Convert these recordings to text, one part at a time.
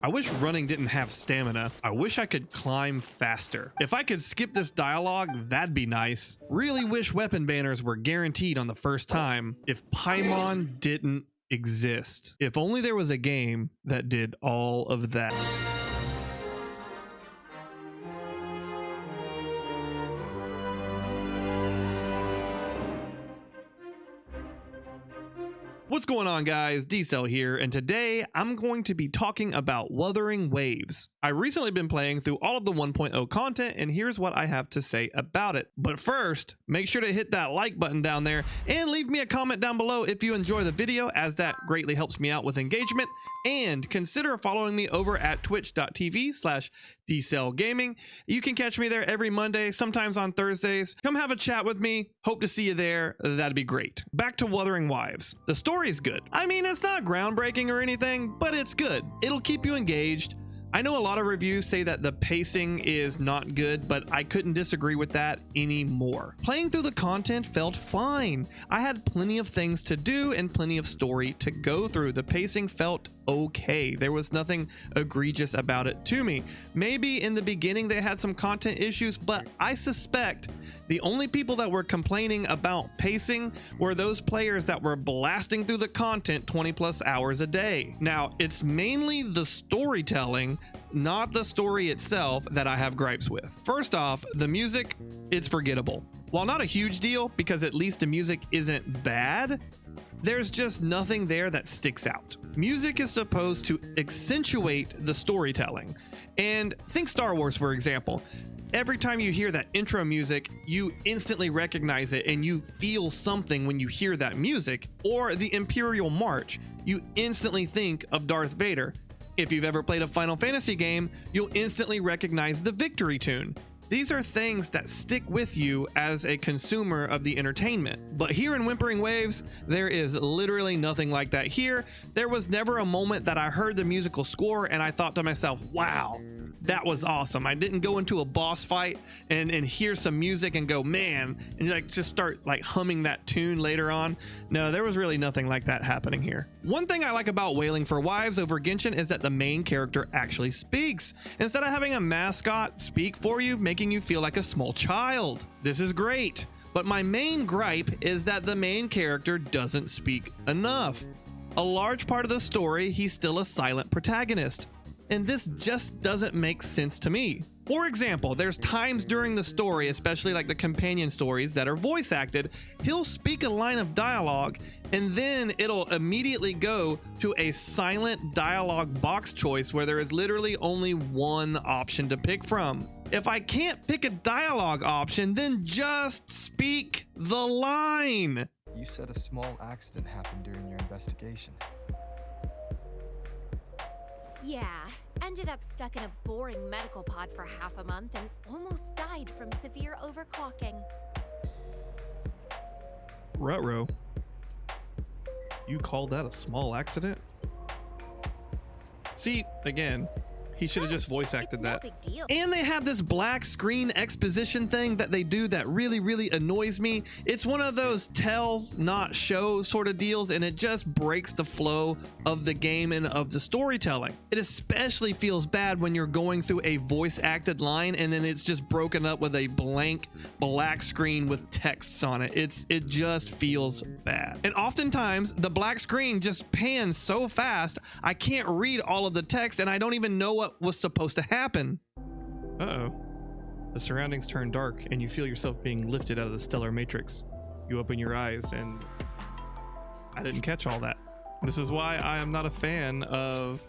I wish running didn't have stamina. I wish I could climb faster. If I could skip this dialogue, that'd be nice. Really wish weapon banners were guaranteed on the first time. If Paimon didn't exist. If only there was a game that did all of that. What's going on, guys? D-Cell here, and today I'm going to be talking about Wuthering Waves. I've recently been playing through all of the 1.0 content, and here's what I have to say about it. But first, make sure to hit that like button down there and leave me a comment down below if you enjoy the video, as that greatly helps me out with engagement. And consider following me over at twitch.tv/d-cellgaming. You can catch me there every Monday, sometimes on Thursdays. Come have a chat with me. Hope to see you there. That'd be great. Back to Wuthering Waves. The story's good. I mean, it's not groundbreaking or anything, but it's good. It'll keep you engaged. I know a lot of reviews say that the pacing is not good, but I couldn't disagree with that anymore. Playing through the content felt fine. I had plenty of things to do and plenty of story to go through. The pacing felt okay. There was nothing egregious about it to me. Maybe in the beginning they had some content issues, but I suspect the only people that were complaining about pacing were those players that were blasting through the content 20 plus hours a day. Now, it's mainly the storytelling, not the story itself, that I have gripes with. First off, the music, it's forgettable. While not a huge deal, because at least the music isn't bad, there's just nothing there that sticks out. Music is supposed to accentuate the storytelling. And think Star Wars, for example. Every time you hear that intro music, you instantly recognize it and you feel something when you hear that music. Or the Imperial March, you instantly think of Darth Vader. If you've ever played a Final Fantasy game, you'll instantly recognize the victory tune. These are things that stick with you as a consumer of the entertainment. But here in Wuthering Waves, there is literally nothing like that here. There was never a moment that I heard the musical score and I thought to myself, wow, that was awesome. I didn't go into a boss fight and hear some music and go, man, and like just start like humming that tune later on. No, there was really nothing like that happening here. One thing I like about Wailing for Wives over Genshin is that the main character actually speaks. Instead of having a mascot speak for you, making you feel like a small child. This is great. But my main gripe is that the main character doesn't speak enough. A large part of the story, he's still a silent protagonist. And this just doesn't make sense to me. For example, there's times during the story, especially like the companion stories that are voice acted, he'll speak a line of dialogue and then it'll immediately go to a silent dialogue box choice where there is literally only one option to pick from. If I can't pick a dialogue option, then just speak the line. You said a small accident happened during your investigation. Yeah, ended up stuck in a boring medical pod for half a month and almost died from severe overclocking. Ruh-roh. You call that a small accident? See, again, he should have just voice acted that. No big deal. And they have this black screen exposition thing that they do that really annoys me. It's one of those tells not show sort of deals, and it just breaks the flow of the game and of the storytelling. It especially feels bad when you're going through a voice acted line and then it's just broken up with a blank black screen with texts on it. It just feels bad. And oftentimes the black screen just pans so fast I can't read all of the text and I don't even know what was supposed to happen. Uh-oh. The surroundings turn dark and you feel yourself being lifted out of the stellar matrix. You open your eyes and I didn't catch all that. This is why I am not a fan of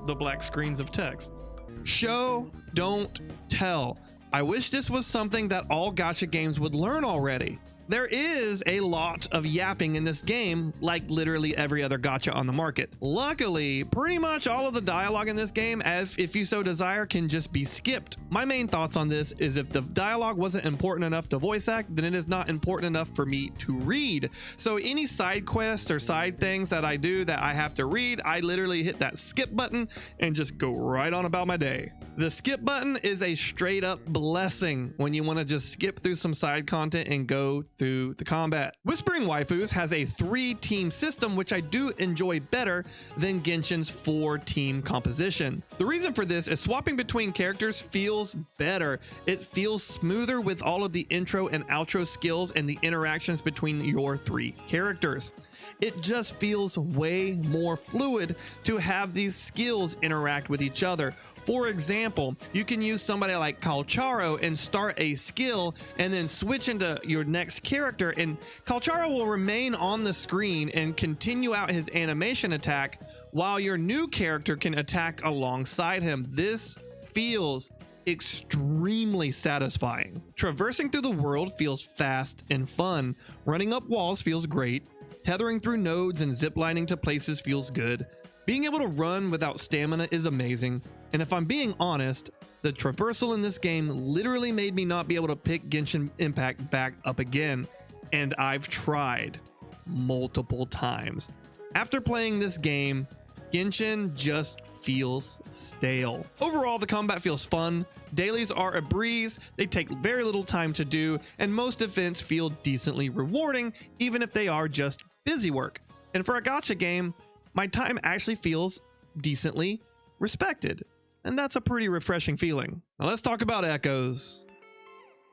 the black screens of text. Show, don't tell. I wish this was something that all gacha games would learn already. There is a lot of yapping in this game, like literally every other gacha on the market. Luckily, pretty much all of the dialogue in this game, if you so desire, can just be skipped. My main thoughts on this is if the dialogue wasn't important enough to voice act, then it is not important enough for me to read. So any side quests or side things that I do that I have to read, I literally hit that skip button and just go right on about my day. The skip button is a straight up blessing when you want to just skip through some side content and go through the combat. Whispering Waifus has a 3-team system, which I do enjoy better than Genshin's 4-team composition. The reason for this is swapping between characters feels better. It feels smoother with all of the intro and outro skills and the interactions between your 3 characters. It just feels way more fluid to have these skills interact with each other. For example, you can use somebody like Calcharo and start a skill and then switch into your next character, and Calcharo will remain on the screen and continue out his animation attack while your new character can attack alongside him. This feels extremely satisfying. Traversing through the world feels fast and fun. Running up walls feels great. Tethering through nodes and ziplining to places feels good. Being able to run without stamina is amazing. And if I'm being honest, the traversal in this game literally made me not be able to pick Genshin Impact back up again. And I've tried multiple times. After playing this game, Genshin just feels stale. Overall, the combat feels fun. Dailies are a breeze, they take very little time to do, and most events feel decently rewarding, even if they are just busy work. And for a gacha game, my time actually feels decently respected. And that's a pretty refreshing feeling. Now let's talk about echoes.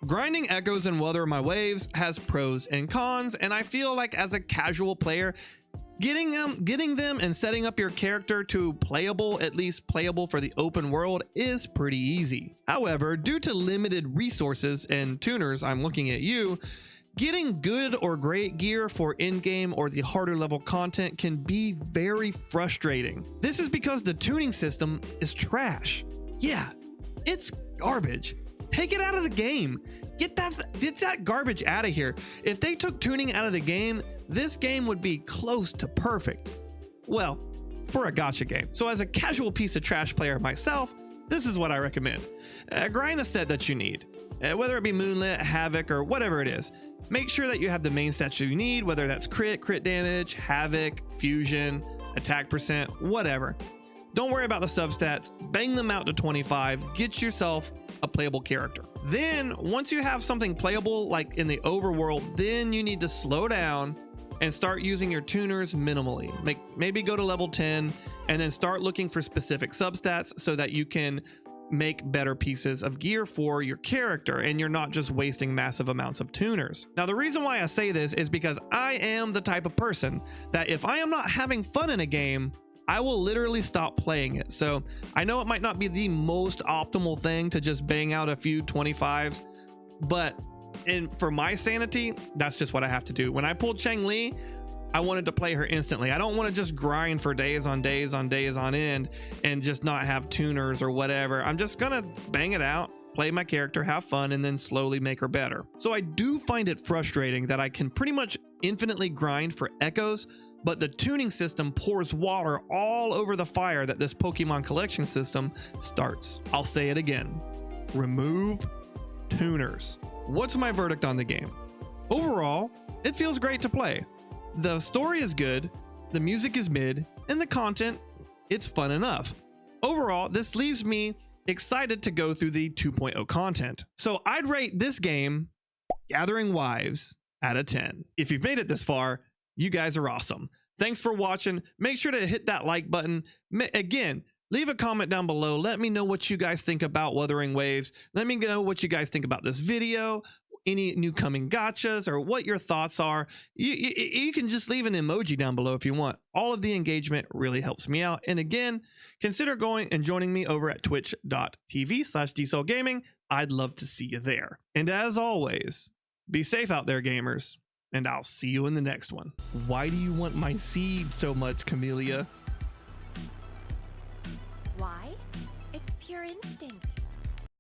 Grinding echoes in Wuthering Waves has pros and cons, and I feel like as a casual player, getting them and setting up your character to playable, at least playable for the open world, is pretty easy. However, due to limited resources and tuners, I'm looking at you, getting good or great gear for in-game or the harder level content can be very frustrating. This is because the tuning system is trash. Yeah, it's garbage. Take it out of the game. Get that garbage out of here. If they took tuning out of the game, this game would be close to perfect. Well, for a gacha game. So as a casual piece of trash player myself, this is what I recommend. Grind the set that you need. Whether it be Moonlit, Havoc, or whatever it is. Make sure that you have the main stats you need, whether that's crit damage, Havoc, Fusion, attack percent, whatever. Don't worry about the substats, bang them out to 25, get yourself a playable character. Then, once you have something playable, like in the overworld, then you need to slow down and start using your tuners minimally. Maybe go to level 10 and then start looking for specific substats so that you can make better pieces of gear for your character and you're not just wasting massive amounts of tuners. Now, the reason why I say this is because I am the type of person that if I am not having fun in a game, I will literally stop playing it. So I know it might not be the most optimal thing to just bang out a few 25s, but for my sanity, that's just what I have to do. When I pulled Cheng Li, I wanted to play her instantly. I don't want to just grind for days on end and just not have tuners or whatever. I'm just gonna bang it out, play my character, have fun, and then slowly make her better. So I do find it frustrating that I can pretty much infinitely grind for echoes, but the tuning system pours water all over the fire that this Pokemon collection system starts. I'll say it again. Remove tuners. What's my verdict on the game? Overall, it feels great to play. The story is good, the music is mid, and the content, it's fun enough. Overall, this leaves me excited to go through the 2.0 content. So I'd rate this game, Wuthering Waves, out of 10. If you've made it this far, you guys are awesome. Thanks for watching. Make sure to hit that like button. Again, leave a comment down below. Let me know what you guys think about Wuthering Waves. Let me know what you guys think about this video, any new coming gachas, or what your thoughts are. You can just leave an emoji down below if you want. All of the engagement really helps me out. And again, consider going and joining me over at twitch.tv/d-cellgaming. I'd love to see you there. And as always, be safe out there, gamers. And I'll see you in the next one. Why do you want my seed so much, Camellia? Why? It's pure instinct.